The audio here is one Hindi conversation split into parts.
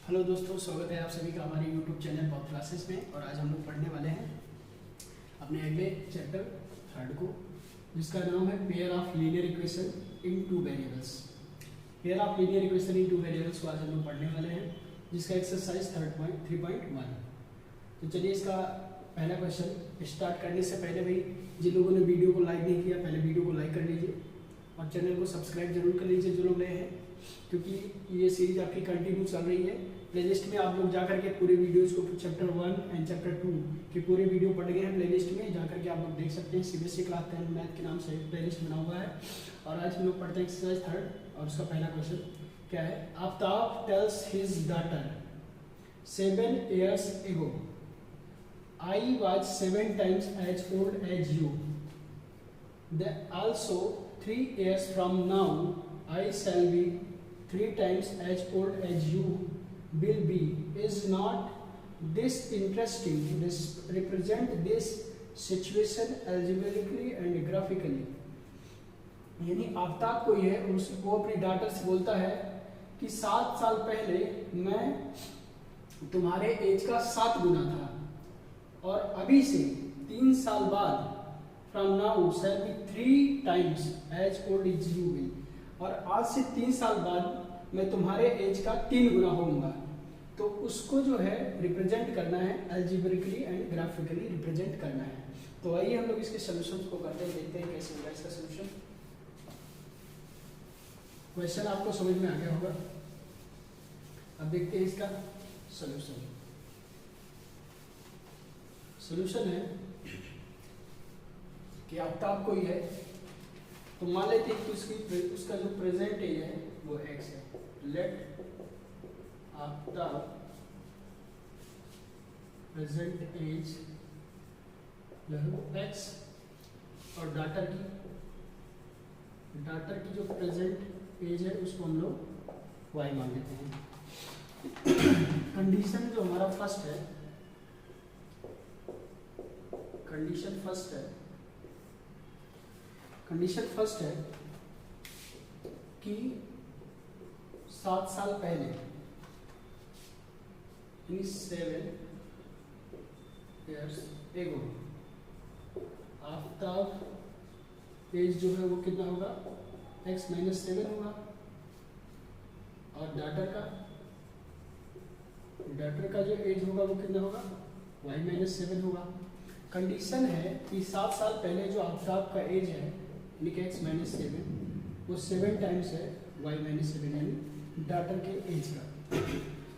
हेलो दोस्तों, स्वागत है आप सभी का हमारे यूट्यूब चैनल पॉप क्लासेस में। और आज हम लोग पढ़ने वाले हैं अपने अगले चैप्टर थर्ड को, जिसका नाम है pair of linear equation in two variables. Pair of linear equation in two variables को आज हम लोग पढ़ने वाले हैं, जिसका एक्सरसाइज 3.1। तो चलिए इसका पहला क्वेश्चन स्टार्ट करने से पहले भाई जिन लोगों ने वीडियो को लाइक नहीं किया, पहले वीडियो को लाइक कर लीजिए और चैनल को सब्सक्राइब जरूर कर लीजिए जो लोग नए हैं, क्योंकि ये सीरीज आपकी कंटिन्यू चल रही है। प्लेलिस्ट में आप लोग जाकर के पूरे वीडियोस को चैप्टर 1 एंड चैप्टर 2 के पूरे वीडियो पढ़ गए हैं। प्लेलिस्ट में जाकर के आप लोग देख सकते हैं। सीबीएसई क्लास 10 मैथ के नाम से प्लेलिस्ट बना हुआ है। और आज हम लोग पढ़ते हैं एक्सरसाइज थर्ड, और उसका पहला क्वेश्चन क्या है। Aftab tales his daughter 7 years ago, I was 7 times as old as you. Also 3 years from now, I shall be 3 times as old as you will be. Is not this interesting? This represent this situation algebraically and graphically. यानी आफ्ताब को ये वो अपनी डॉटर से बोलता है कि 7 साल पहले मैं तुम्हारे एज का 7 गुना था, और अभी से 3 साल बाद from now shall be 3 times as old as you will, और आज से 3 साल बाद मैं तुम्हारे एज का 3 गुना होऊंगा। तो उसको जो है रिप्रेजेंट करना है, अलजेब्रिकली एंड ग्राफिकली रिप्रेजेंट करना है। तो आइए हम लोग इसके सॉल्यूशंस को करते हैं, देखते हैं कैसे होगा इसका सॉल्यूशन। क्वेश्चन आपको समझ में आ गया होगा, अब देखते हैं इसका सॉल्यूशन। सॉल्यूशन है कि आफ्ताब कोई है, तो मान लेते हैं कि उसका जो प्रेजेंट एज है वो x है। Let Aftab present age x, और डाटर की जो प्रेजेंट एज है उसको हम लोग y मान लेते हैं। कंडीशन जो हमारा फर्स्ट है, कंडीशन फर्स्ट है कि 7 साल पहले, यानी 7 years ago, आफ्ताब एज जो है वो कितना होगा, x - 7 होगा, और डाटर का जो एज होगा वो कितना होगा, y - 7 होगा। कंडीशन है कि 7 साल पहले जो आफ्ताब का एज है यानी कि x - 7 वो 7 टाइम्स है y - 7 यानी डाटर के एज का।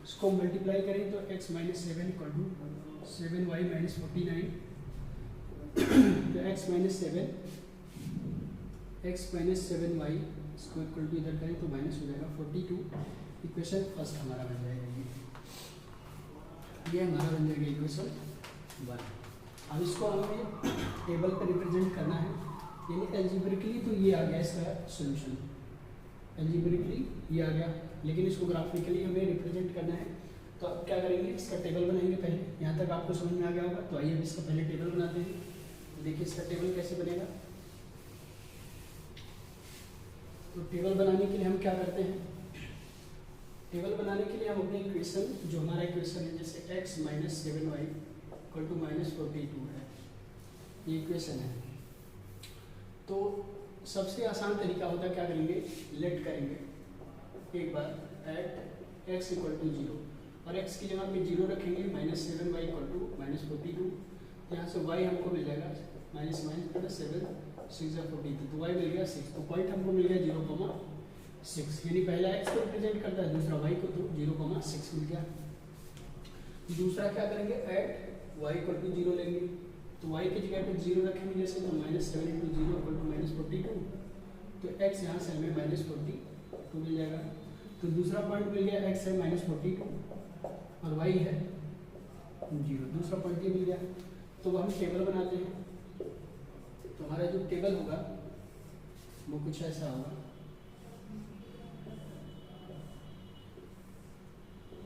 इसको मल्टीप्लाई करें तो x - 7 = 7y - 49, तो x - 7y इसको इक्वल टू इधर करें तो माइनस हो जाएगा 42। इक्वेशन फर्स्ट हमारा बन जाएगा, ये हमारा बन जाएगा इक्वेशन 1। अब इसको हमें टेबल पर रिप्रेजेंट करना है, यानी एल्जेब्रिकली तो ये आ गया इसका सॉल्यूशन, एल्जेब्रिकली ये आ गया, लेकिन इसको ग्राफिकली हमें रिप्रेजेंट करना है। तो अब क्या करेंगे, इसका टेबल बनाएंगे पहले। यहाँ तक आपको समझ में आ गया होगा, तो आइए अब इसका पहले टेबल बनाते हैं। तो देखिए इसका टेबल कैसे बनेगा। तो टेबल बनाने के लिए हम क्या करते हैं, टेबल बनाने के लिए हम अपने इक्वेशन, जो हमारा इक्वेशन है जैसे x - 7y = -42 है, ये इक्वेशन है। तो सबसे आसान तरीका होता है, क्या करेंगे, लेट करेंगे एक बार एट x = 0, और x की जगह पे 0 रखेंगे, -7y = -42। यहाँ से y हमको मिल जाएगा -7 6 × 42, तो y मिल गया 6। तो पॉइंट हमको मिल गया 0,6, यानी पहला x को रिप्रेजेंट करता है, दूसरा y को, तो 0,6 मिल गया। दूसरा क्या करेंगे, एट y = 0 लेंगे, तो y की जगह पे 0 रखेंगे जैसे, तो -7 × 0 = -42, तो x यहाँ से हमें -42 मिल जाएगा। तो दूसरा पॉइंट मिल गया, x है -42 और y है 0, दूसरा पॉइंट ये मिल गया। तो हम टेबल बनाते हैं। तो हमारा जो टेबल होगा वो कुछ ऐसा होगा,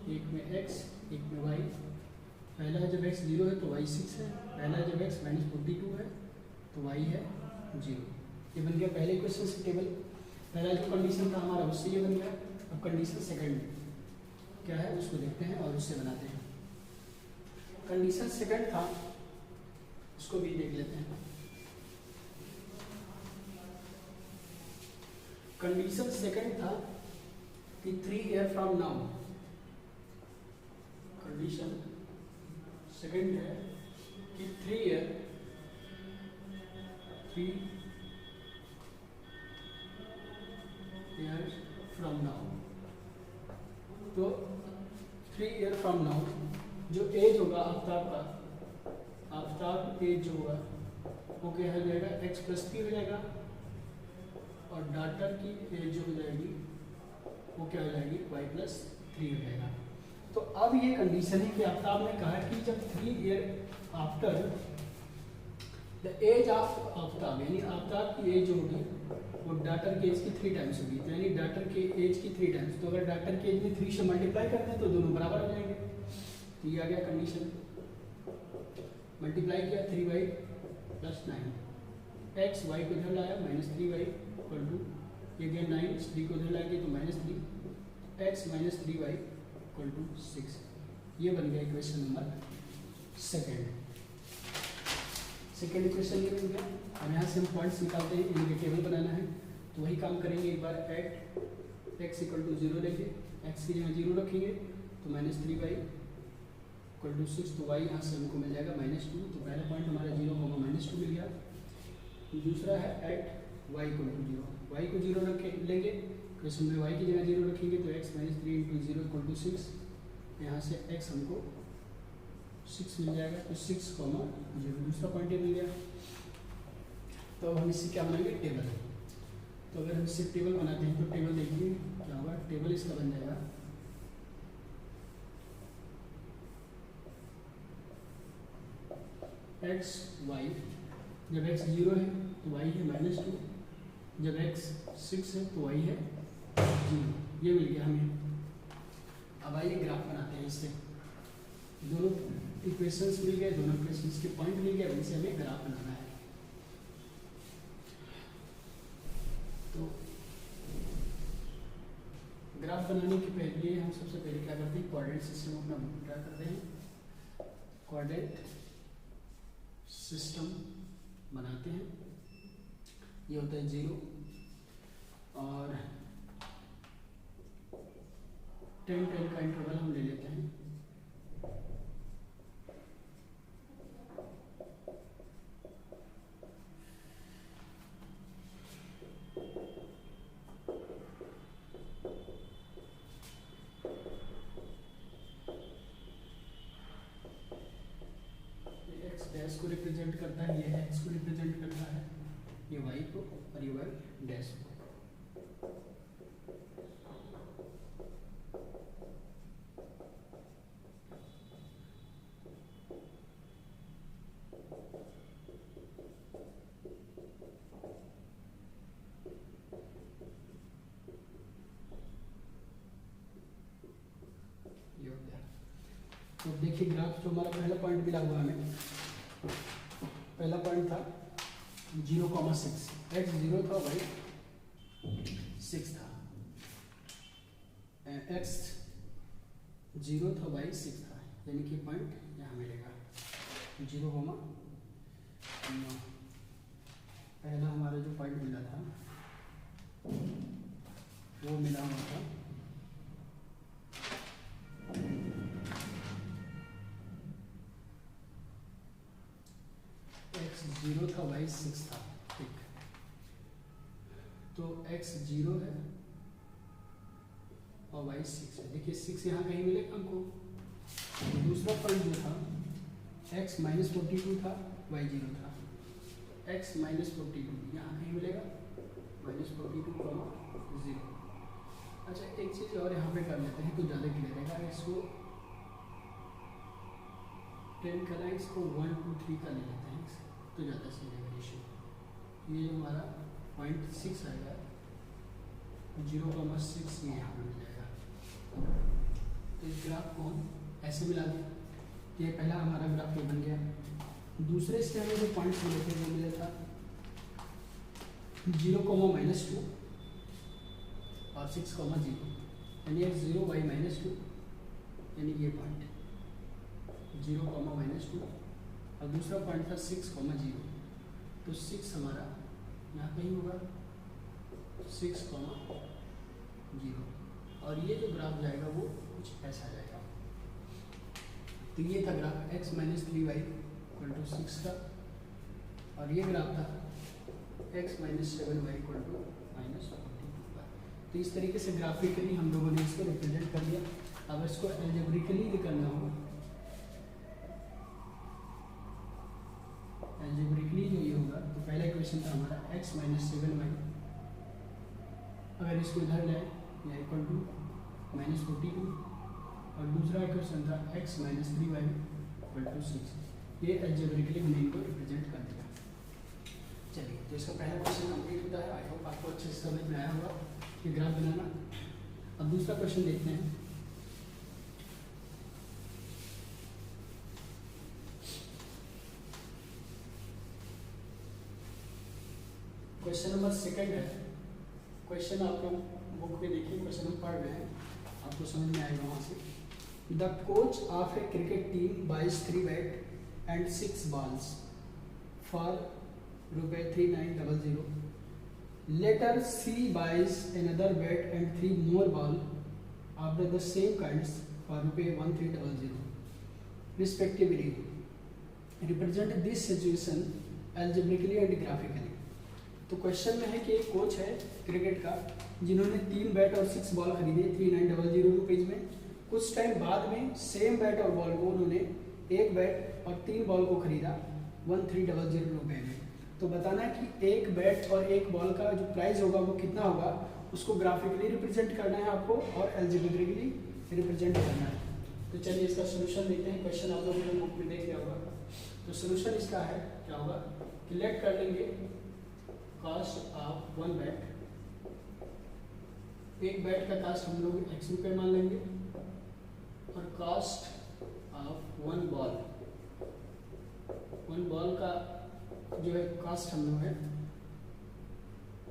एक में x एक में y। पहला जब x 0 है तो y 6 है, पहला जब x -42 है तो y है 0। ये बन गया पहले क्वेश्चन से टेबल। पहला जो कंडीशन था हमारा उससे ये बन गया। अब कंडीशन सेकंड, क्या है उसको देखते हैं और उससे बनाते हैं। कंडीशन सेकंड था, उसको भी देख लेते हैं। कंडीशन सेकंड था कि 3 year from now, condition second है कि 3 ईयर फ्रॉम नाउ, तो 3 ईयर फ्रॉम नाउ जो एज होगा आफ्ताब का, आफ्ताब एज जो होगा वो क्या हो जाएगा x+3 हो जाएगा, और डॉटर की एज जो हो जाएगी वो क्या हो जाएगी y+3 हो जाएगा। तो अब ये कंडीशन है कि आफ्ताब ने कहा कि जब 3 year after the age of Aftab, यानी आफ्ताब की एज जो होगी वो डॉटर की एज की 3 टाइम्स होगी, तो यानी डॉटर की एज की 3 टाइम्स, तो अगर डॉटर की एज में 3 से मल्टीप्लाई करते हैं तो दोनों बराबर हो जाएंगे। तो ये आ गया कंडीशन, मल्टीप्लाई किया 3y+9, x y को इधर लाया -3y इक्वल टू ये गया 9, 3 को इधर लाएंगे तो -3, x -3y इक्वल टू 6। ये बन गया equation number second. Second equation ये बन गया। और यहाँ से हम पॉइंट्स निकालते हैं, इनके टेबल बनाना है तो वही काम करेंगे। एक बार एट x इक्वल टू 0 लेंगे, x की जगह 0 रखेंगे तो -3y इक्वल टू 6, तो y यहाँ से हमको मिल जाएगा -2। तो पहला पॉइंट हमारा 0, -2 मिल गया। दूसरा है at y equal to 0, y को 0 रखे लेंगे, क्वेश्चन में y की जगह 0 रखेंगे तो x -3 × 0 इक्वल टू 6, यहाँ से x हमको 6 मिल जाएगा, तो 6, 0 दूसरा पॉइंट ये मिल गया। तो अब हम इससे क्या बनाएंगे टेबल। तो अगर हम इससे टेबल बनाते हैं तो टेबल देखिए क्या होगा, टेबल इसका बन जाएगा x y, जब x 0 है तो y है -2, जब x 6 है तो y है 0। ये मिल गया हमें। अब आइए ग्राफ बनाते हैं इससे, दोनों इक्वेशंस मिल गए, दोनों इक्वेशंस के पॉइंट मिल गए, इनसे हमें ग्राफ बनाना है। तो ग्राफ बनाने के पहले हम सबसे पहले क्या करते हैं, कोऑर्डिनेट सिस्टम अपना ड्रा करते हैं। कोऑर्डिनेट सिस्टम बनाते हैं, ये होता है 0 और 10 का इंटरवल हम ले लेते हैं। डैश को रिप्रेजेंट करता है, ये x को रिप्रेजेंट करता है, ये y को, और ये y डैश को। ये हो गया। तो देखिए ग्राफ, जो हमारा पहला पॉइंट मिला हुआ हमें, पहला पॉइंट था 0,6, x 0 था, y 6 था, x 0 था, y 6 था, यानी कि पॉइंट यहाँ मिलेगा 0, पहला हमारा जो पॉइंट मिला था वो मिला हुआ था x 0 था, y 6 था, ठीक। तो x 0 है और y 6 है। देखिए 6 यहाँ कहीं मिलेगा हमको। दूसरा पॉइंट जो था x -42 था, y 0 था, x -42 यहाँ कहीं मिलेगा, -42, 0। अच्छा एक चीज़ और यहाँ पे कर लेते हैं तो ज़्यादा क्लियर रहेगा। इसको 10 का, इसको 1, 2, 3 का ले लेते हैं, तो ज़्यादा सही रहेगा रेशियो। ये जो हमारा पॉइंट 6 आएगा, 0,6 ये यहाँ पर मिल जाएगा। तो इस ग्राफ को हम ऐसे मिला दें, ये पहला हमारा ग्राफ ये बन गया। दूसरे स्टेप में जो पॉइंट्स मिले थे वो मिला था 0,-2 और 6,0, यानी x 0 y -2 यानी ये पॉइंट 0, -2, और दूसरा पॉइंट था 6, 0, तो 6 हमारा यहाँ कहीं होगा 6, 0, और ये जो ग्राफ जाएगा वो कुछ ऐसा जाएगा। तो ये था ग्राफ x - 3y = 6 का, और ये ग्राफ था x - 7y = -42 का। तो इस तरीके से ग्राफिकली हम लोगों ने इसको रिप्रेजेंट कर लिया। अब इसको एल्जेब्रिकली निकालना होगा। एल्जेब्रिकली जो ये होगा, तो पहला इक्वेशन था हमारा x - 7y, अगर इसको इधर लाए या इक्वल टू -42, और दूसरा इक्वेशन था x - 3y = 6। ये एल्जेब्रिकली हमने इनको रिप्रेजेंट कर दिया। चलिए, तो इसका पहला क्वेश्चन कंप्लीट होता है। आई होप आपको अच्छे से समझ में आया होगा कि ग्राफ बनाना। अब दूसरा क्वेश्चन देखते हैं। क्वेश्चन नंबर 2 है। क्वेश्चन आप लोग बुक में देखिए, क्वेश्चन हम पढ़ रहे हैं, आपको समझ में आएगा वहाँ से। The coach of A cricket team buys 3 bat and 6 balls for ₹3900. Later she buys another bat and 3 more balls after the same kinds for ₹1300 respectively. Represent this situation algebraically and graphically. तो क्वेश्चन में है कि एक कोच है क्रिकेट का, जिन्होंने 3 बैट और 6 बॉल खरीदे 3900 रुपीज़ में। कुछ टाइम बाद में सेम बैट और बॉल को उन्होंने 1 बैट और 3 बॉल को खरीदा 1300 रुपये में। तो बताना है कि 1 बैट और 1 बॉल का जो प्राइस होगा वो कितना होगा, उसको ग्राफिकली रिप्रेजेंट करना है आपको और एल्जेब्रिकली रिप्रेजेंट करना है। तो चलिए इसका सोल्यूशन देखते हैं। क्वेश्चन आप लोगों ने बुक में देख लिया होगा। तो सोल्यूशन इसका है, क्या होगा कि लेट कर लेंगे कॉस्ट ऑफ 1 बैट। 1 बैट का कॉस्ट हम लोग x रुपये मान लेंगे, और कॉस्ट ऑफ 1 बॉल, 1 बॉल का जो है कॉस्ट हम लोग है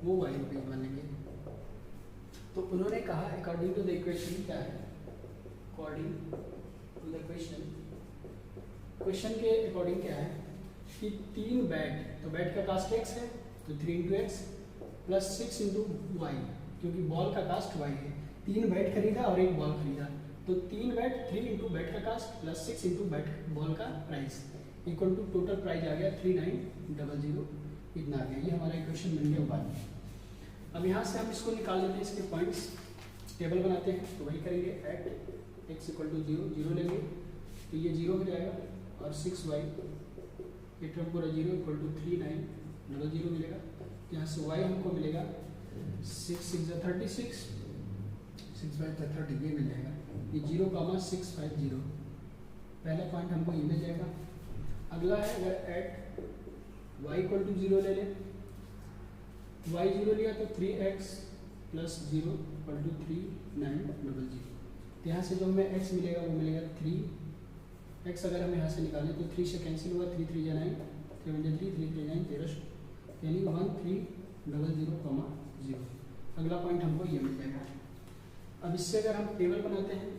वो y रुपये मान लेंगे। तो उन्होंने कहा अकॉर्डिंग टू द इक्वेशन, क्या है according to the question, question के अकॉर्डिंग क्या है कि 3 बैट, तो बैट का कॉस्ट x है तो 3 × x प्लस 6 × y, क्योंकि बॉल का कास्ट y है। 3 बैट खरीदा और 1 बॉल खरीदा, तो 3 बैट 3 × बैट का कास्ट प्लस 6 × बैट बॉल का price equal to total price आ गया 3900, इतना आ गया। ये हमारा इक्वेशन बन गया बाद में। अब यहाँ से हम इसको निकाल लेते हैं, इसके पॉइंट्स टेबल बनाते हैं। तो वही करेंगे, एट x = 0, 0 लेंगे तो ये 0 हो जाएगा, और 6y ये टर्म पूरा 0 = 3900 मिलेगा। यहाँ से y हमको मिलेगा 6 × 6 = 36, 6 × 5 = 30, ये मिल जाएगा। ये 0,650 पहला पॉइंट हमको ये मिल जाएगा। अगला है, अगर एट y = 0 ले लें, y 0 लिया तो 3x + 0 = 3900। तो यहाँ से जो हमें x मिलेगा वो मिलेगा 3x। अगर हम यहाँ से निकालें तो 3 से कैंसिल हुआ, 3 × 3 = 9, 3 × 3 = 3, 3 × 9 = 13, यानी 1300,0। अगला पॉइंट हमको ये मिल जाएगा। अब इससे अगर हम टेबल बनाते हैं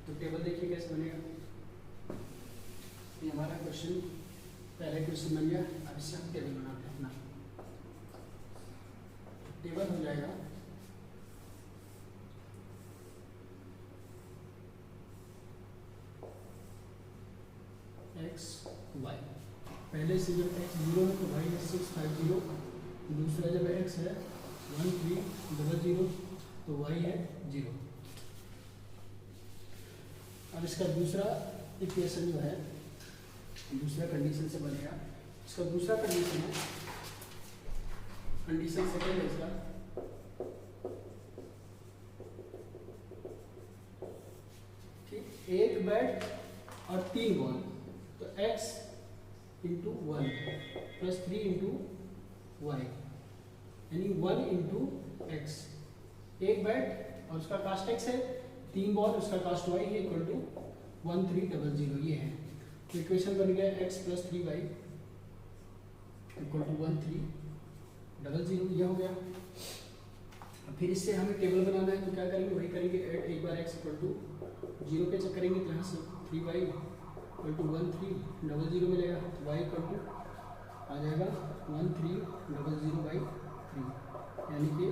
तो टेबल देखिए कैसे बनेगा। ये हमारा क्वेश्चन, पहला क्वेश्चन बन गया। अब इससे हम टेबल बनाते हैं अपना। टेबल हो जाएगा x y, पहले से जब x 0 है तो y है 650, दूसरा जब x है 1300 तो y है 0। अब इसका दूसरा इक्वेशन जो है दूसरा कंडीशन से बनेगा। इसका दूसरा कंडीशन है, कंडीशन सेकेंड है इसका, ठीक, 1 बैट और 3 बॉल, तो x × 1 + 3 × y, यानी 1 × x। 1 बैट और उसका कास्ट x है, 3 बॉल उसका कास्ट y है, इक्वल टू 1300, ये है। तो इक्वेशन बन गया x + 3y = 1300, ये हो गया। अब फिर इससे हमें टेबल बनाना है तो क्या करेंगे, वही करेंगे। एक बार x = जीरो के चेक करेंगे तो यहाँ से 3y इक्वल टू 1300 मिलेगा, तो y इक्वल टू आ जाएगा 1300/3, यानी कि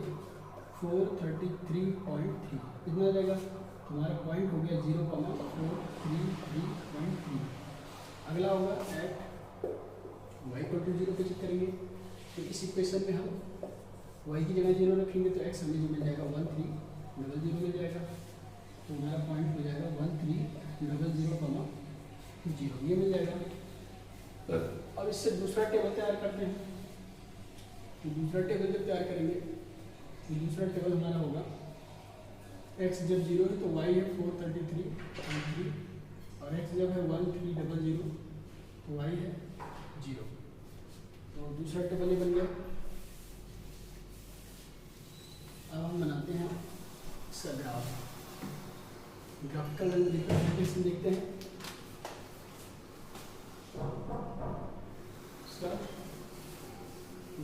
433.3 कितना आ जाएगा, तुम्हारा पॉइंट हो गया 0,433.3। अगला होगा एट y इक्वल टू 0 पे चेक करेंगे, तो इस इक्वेशन में हम y की जगह 0 रखेंगे तो x हमें जो मिल जाएगा 1300 मिल जाएगा, तो हमारा पॉइंट हो जाएगा 1300,0 ये मिल जाएगा। अब इससे दूसरा टेबल तैयार करते हैं, तो दूसरा टेबल जब तैयार करेंगे तो दूसरा टेबल हमारा होगा x जब 0 है तो y है 433.3 और x जब है 1300 तो y है 0। तो दूसरा टेबल ये बन गया। अब हम बनाते हैं इसका ग्राफिकल रिप्रेजेंटेशन देखते हैं इसका।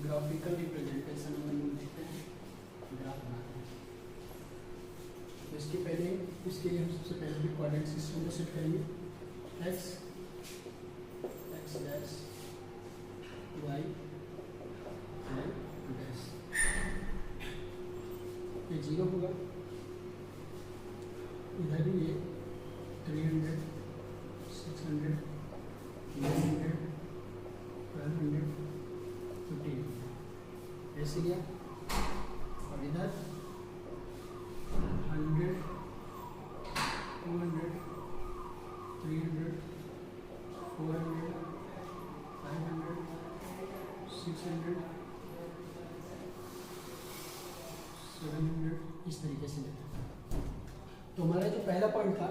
ग्राफिकल रिप्रेजेंटेशन हम देखते हैं, ग्राफ बनाते हैं। तो इसके लिए हम सबसे पहले भी कोऑर्डिनेट सिस्टम को सेट करेंगे, x डैश y डैश, ये 0 होगा, इधर भी ये 300 600 900 1200 15 ऐसे लिया, और इधर 100 200 300 400 500 600 700 इस तरीके से लेते हैं। तो हमारा जो पहला पॉइंट था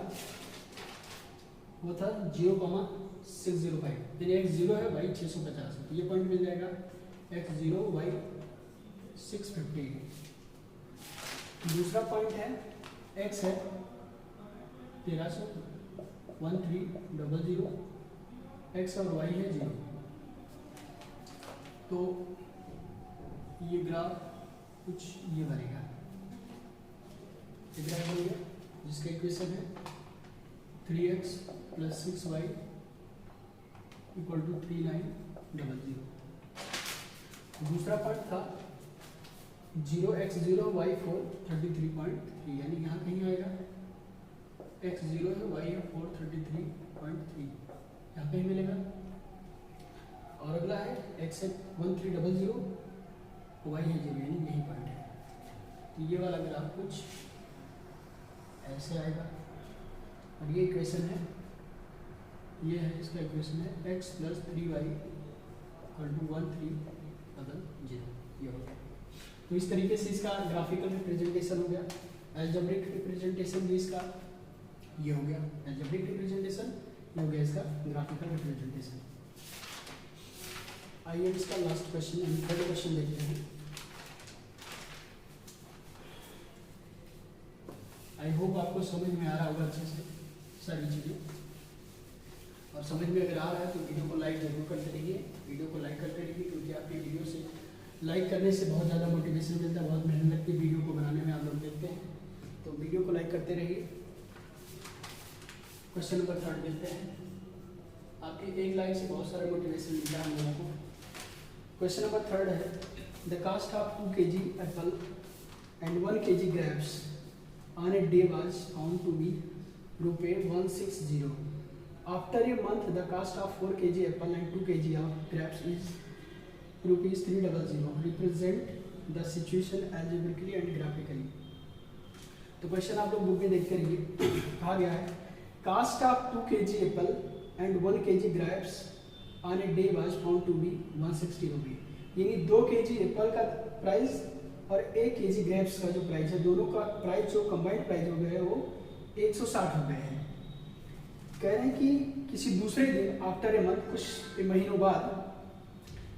वो था 0,605, यानी x 0 है y 650 है, तो ये पॉइंट मिल जाएगा x 0 y 658। दूसरा पॉइंट है x है 1300 1300, x और y है 0। तो ये ग्राफ कुछ ये बनेगा, ये ग्राफ बनेगा जिसका इक्वेशन है 3x + 6y इक्वल टू 3900। दूसरा पार्ट था 0x 0 y 433.3, यानी यहाँ कहीं आएगा x 0 है y है 433.3, यहाँ कहीं मिलेगा। और अगला है x है 1300 y है 0, यानी यही पॉइंट है। तो ये वाला ग्राफ कुछ ऐसे आएगा, और ये इक्वेशन है, ये है इसका इक्वेशन है x + 3y = 1300, ये हो गया। तो इस तरीके से इसका ग्राफिकल रिप्रेजेंटेशन हो गया। अलजेब्रिक रिप्रेजेंटेशन भी इसका ये हो गया, अलजेब्रिक रिप्रेजेंटेशन ये हो गया इसका ग्राफिकल रिप्रेजेंटेशन। आइए इसका लास्ट क्वेश्चन यानी थर्ड क्वेश्चन देखते हैं। आई होप आपको समझ में आ रहा होगा अच्छे से सारी चीज़ें, और समझ में अगर आ रहा है तो वीडियो को लाइक जरूर करते रहिए, वीडियो को लाइक करते रहिए, क्योंकि आपकी वीडियो से लाइक करने से बहुत ज़्यादा मोटिवेशन मिलता है, बहुत मेहनत लगती है वीडियो को बनाने में, आप लोग देखते हैं, तो वीडियो को लाइक करते रहिए। क्वेश्चन नंबर 3 देखते हैं। आपकी एक लाइक से बहुत सारा मोटिवेशन मिलता है हम लोगों को। क्वेश्चन नंबर 3 है, the cost of 2 kg apple and 1 kg grapes on a day was found to be ₹160. After a month, the cost of 4 kg apple and 2 kg of grapes is ₹300. Represent the situation algebraically and graphically. तो क्वेश्चन आप लोग बुक में देखते रहिए। कहा गया है cost of 2 kg apple and 1 kg grapes on a day was found to be ₹160, यानी 2 kg एप्पल का प्राइस और 1 kg ग्रेप्स का जो प्राइस है, दोनों का प्राइस जो कंबाइंड प्राइस हो गया है वो 160 रुपये है। कह रहे हैं कि किसी दूसरे दिन आफ्टर ए मंथ, कुछ महीनों बाद,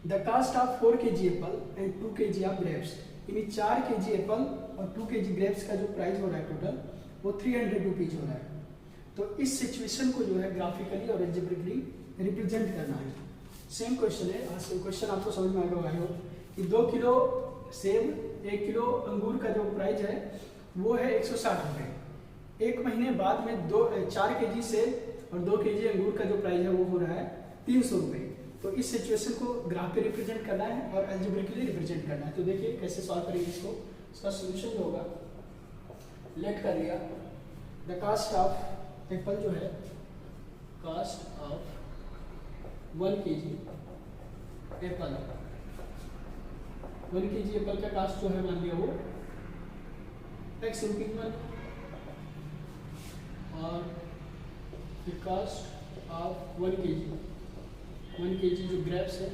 the cost of 4 kg apple and 2 kg of grapes, यानी 4 kg एप्पल और 2 kg ग्रेप्स का जो प्राइस हो रहा है टोटल वो ₹300 हो रहा है। तो इस सिचुएशन को जो है ग्राफिकली और अलजेब्रिकली रिप्रेजेंट करना है। सेम क्वेश्चन है, क्वेश्चन आपको समझ में आएगा भाई हो कि 2 किलो सेब 1 किलो अंगूर का जो प्राइस है वो है 160 रुपये, एक महीने बाद में 4 kg सेब और 2 kg अंगूर का जो प्राइस है वो हो रहा है 300 रुपये। तो इस सिचुएशन को ग्राफ पे रिप्रेजेंट करना है और अलजेब्रिकली रिप्रेजेंट करना है। तो देखिए कैसे सॉल्व करेंगे इसको। इसका सोल्यूशन जो होगा, लेट कर लिया द कास्ट ऑफ एप्पल जो है, cost of 1 kg apple, 1 kg apple का कास्ट जो है मान लिया वो x रुपीज में, और द कास्ट ऑफ 1 kg जो ग्रेप्स है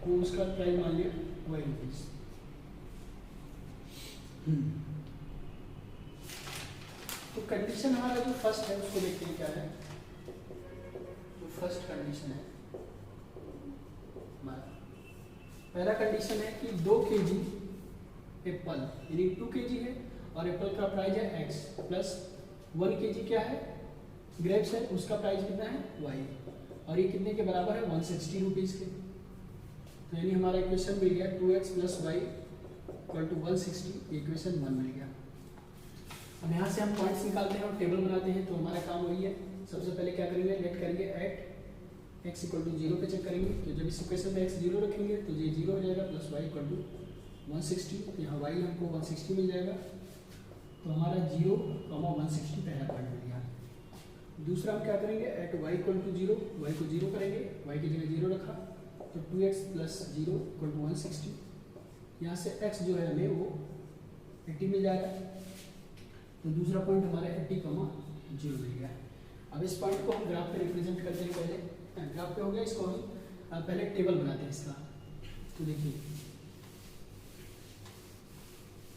वो उसका प्राइस मान लिया y रुपीज। तो कंडीशन हमारा जो फर्स्ट है उसको देखते हैं क्या है। जो फर्स्ट कंडीशन है हमारा, पहला कंडीशन है कि 2 kg एप्पल यानी 2 kg है और एप्पल का प्राइस है x प्लस 1 kg क्या है, ग्रेप्स है, उसका प्राइस कितना है y, और ये कितने के बराबर है 160 रुपीज़ के। तो यानी हमारा इक्वेशन मिल गया 2x plus Y equal to 160, equation 1 मिल गया। अब यहाँ से हम पॉइंट्स निकालते हैं और टेबल बनाते हैं। तो हमारा काम वही है, सबसे पहले क्या करेंगे, लेट करेंगे एट x इक्वल टू 0 पे चेक करेंगे। तो जब इस इक्वेशन में x 0 रखेंगे तो ये 0 हो जाएगा, प्लस y इक्वल टू 160, तो यहाँ y हमको 160 मिल जाएगा। तो हमारा 0, 160 पहला पॉइंट मिल गया। दूसरा हम क्या करेंगे, at y equal to 0, y को 0 करेंगे, y की जगह 0 रखा तो 2x प्लस 0 इक्वल टू 160। यहाँ से x जो है हमें वो 80 मिल जाएगा। तो दूसरा पॉइंट हमारा 80, 0 मिल गया। अब इस पॉइंट को हम ग्राफ पे रिप्रेजेंट करते हैं। पहले ग्राफ पे हो गया, इसको हम पहले टेबल बनाते हैं इसका। तो देखिए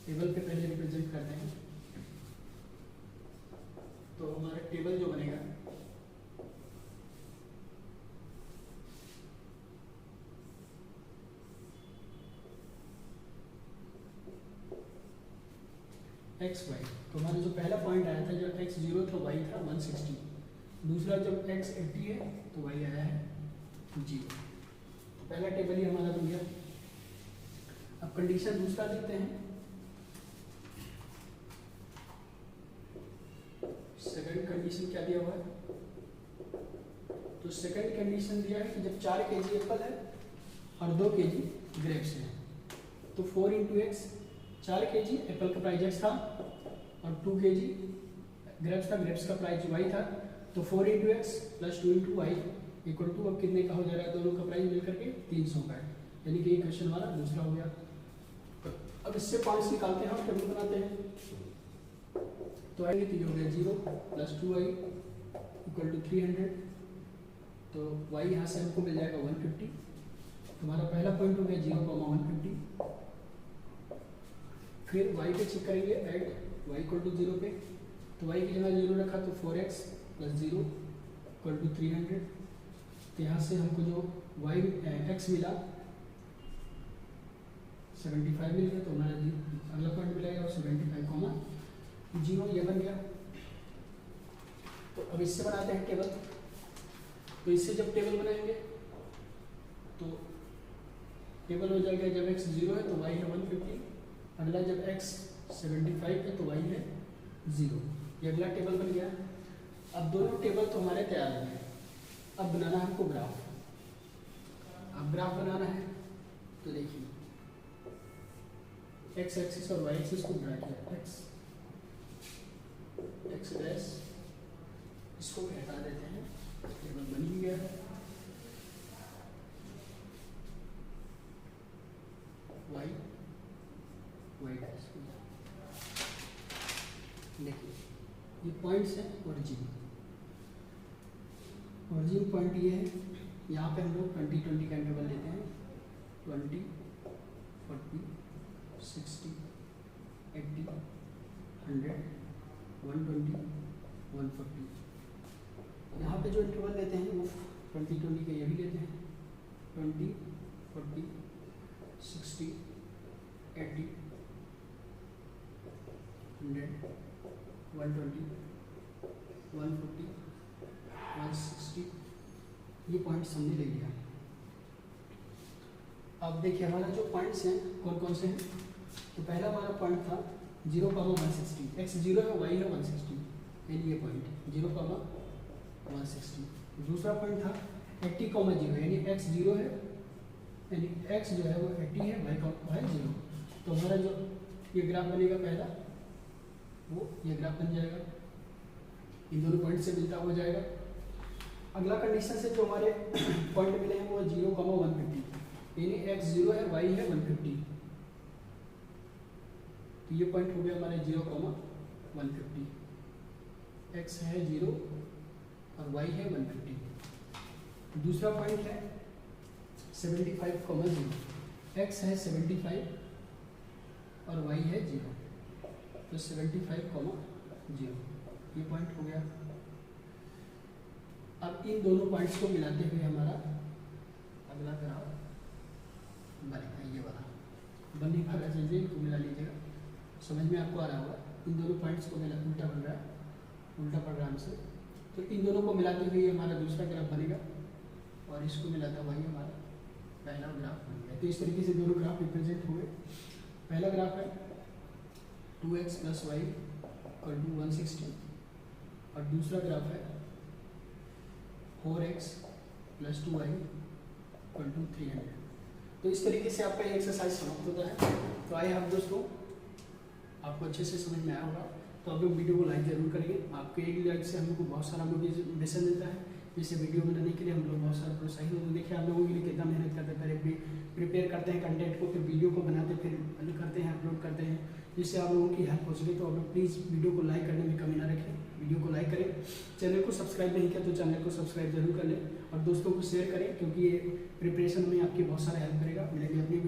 टेबल पे पहले रिप्रेजेंट करते हैं। तो हमारा टेबल जो बनेगा, एक्स वाई, तो हमारा जो पहला पॉइंट आया था, जब x 0 था y था 160, दूसरा जब x 80 है तो y आया है 0। तो पहला टेबल ही हमारा बन गया। अब कंडीशन दूसरा देखते हैं। सेकंड कंडीशन क्या दिया हुआ है, तो सेकंड कंडीशन दिया है कि जब 4 kg एप्पल है और 2 kg ग्रेप्स हैं, तो 4 इंटू एक्स, 4 kg एप्पल का प्राइस x था और 2 kg ग्रेप्स का, ग्रेप्स का प्राइस y था, तो 4 into X plus 2 into Y equal to, अब कितने का हो जा रहा है, दोनों का प्राइस मिलकर के 300 का है। यानी कि ये क्वेश्चन हमारा दूसरा हो गया। अब इससे पॉइंट्स निकालते हैं और टेबल बनाते हैं। तो आएंगे तो ये हो गया 0 प्लस 2y इक्वल टू 300, तो y यहाँ से हमको मिल जाएगा 150। हमारा पहला पॉइंट हो गया 0,150। फिर y पे चेक करेंगे एट y इक्वल टू 0 पे, तो y की जगह 0 रखा तो 4x प्लस 0 इक्वल टू 300। तो यहाँ से हमको जो x मिला 75 मिल गया, तो हमारा अगला पॉइंट मिलेगा 75,0, ये बन गया। तो अब इससे बनाते हैं टेबल। तो इससे जब टेबल बनाएंगे तो टेबल हो जाएगा, जब x 0 है तो y है 150, अगला जब x 75 है तो y है 0। ये अगला टेबल बन गया। अब दोनों टेबल तो हमारे तैयार हो गए। अब बनाना है हमको ग्राफ। अब ग्राफ बनाना है तो देखिए x एक्सिस और y एक्सिस को ड्रा किया, x डैश, इसको हटा देते हैं, टेबल बन ही गया है। y डैश, देखिए ये पॉइंट्स हैं ओरिजिन पॉइंट ये है। यहाँ पे हम लोग 20-20 का इंटरवल लेते हैं, 20, 40, 60, 80, 100, 120, 140। यहाँ पे जो इंटरवल लेते हैं वो 20-20 के ये भी लेते हैं, 20, 40, 60, 80, 100, 120, 140, 160, ये पॉइंट्स हमने ले लिया। अब देखिए हमारा जो पॉइंट्स हैं कौन कौन से हैं। तो पहला हमारा पॉइंट था 0,160, x 0 है, y है 160, यानी ये पॉइंट 0,160। दूसरा पॉइंट था 80,0 यानी x 0 है, यानी x जो है वो 80 है, y 0। तो हमारा जो ये ग्राफ बनेगा पहला, वो ये ग्राफ बन जाएगा, इन दोनों पॉइंट से मिलता हो जाएगा। अगला कंडीशन से जो हमारे पॉइंट मिले हैं वो 0,150, यानी x 0 है, y है 150। तो ये पॉइंट हो गया हमारे 0,150, x है 0 और y है 150। दूसरा पॉइंट है 75,0, x है 75 और y है 0, तो 75,0 ये पॉइंट हो गया। अब इन दोनों पॉइंट्स को मिलाते हुए हमारा अगला ग्राफ बनेगा, ये वाला बन नहीं पा रहा, चलिए इनको मिला लीजिएगा, समझ में आपको आ रहा होगा। इन दोनों पॉइंट्स को मिला, उल्टा बन रहा है, उल्टा पड़ रहा है हमसे, तो इन दोनों को मिलाते हुए हमारा दूसरा ग्राफ बनेगा और इसको मिलाता हुआ ही हमारा पहला ग्राफ बन गया। तो इस तरीके से दोनों ग्राफ रिप्रेजेंट हुए। पहला ग्राफ है 2x + y = 160 और दूसरा ग्राफ है 4x + 2y = 300। तो इस तरीके से आपका ये एक्सरसाइज समाप्त होता है। तो आई होप दोस्तों आपको अच्छे से समझ में आया होगा। तो आप लोग वीडियो को लाइक जरूर करिए, आपके एक लाइक से हम लोग को बहुत सारा मोटिवेशन मिलता है, जिससे वीडियो बनाने के लिए हम लोग बहुत सारा प्रोत्साहित होते हैं। देखिए आप लोगों के लिए कितना मेहनत करते हैं, पहले प्रिपेयर करते हैं कंटेंट को, फिर वीडियो को बनाते, फिर करते हैं, अपलोड करते हैं, जिससे आप लोगों की हेल्प हो सके। तो आप लोग प्लीज़ वीडियो को लाइक करने में कमी ना रखें, वीडियो को लाइक करें, चैनल को सब्सक्राइब नहीं किया तो चैनल को सब्सक्राइब जरूर कर लें और दोस्तों को शेयर करें, क्योंकि ये प्रिपरेशन में आपकी बहुत सारा हेल्प करेगा। मिलेंगे अपनी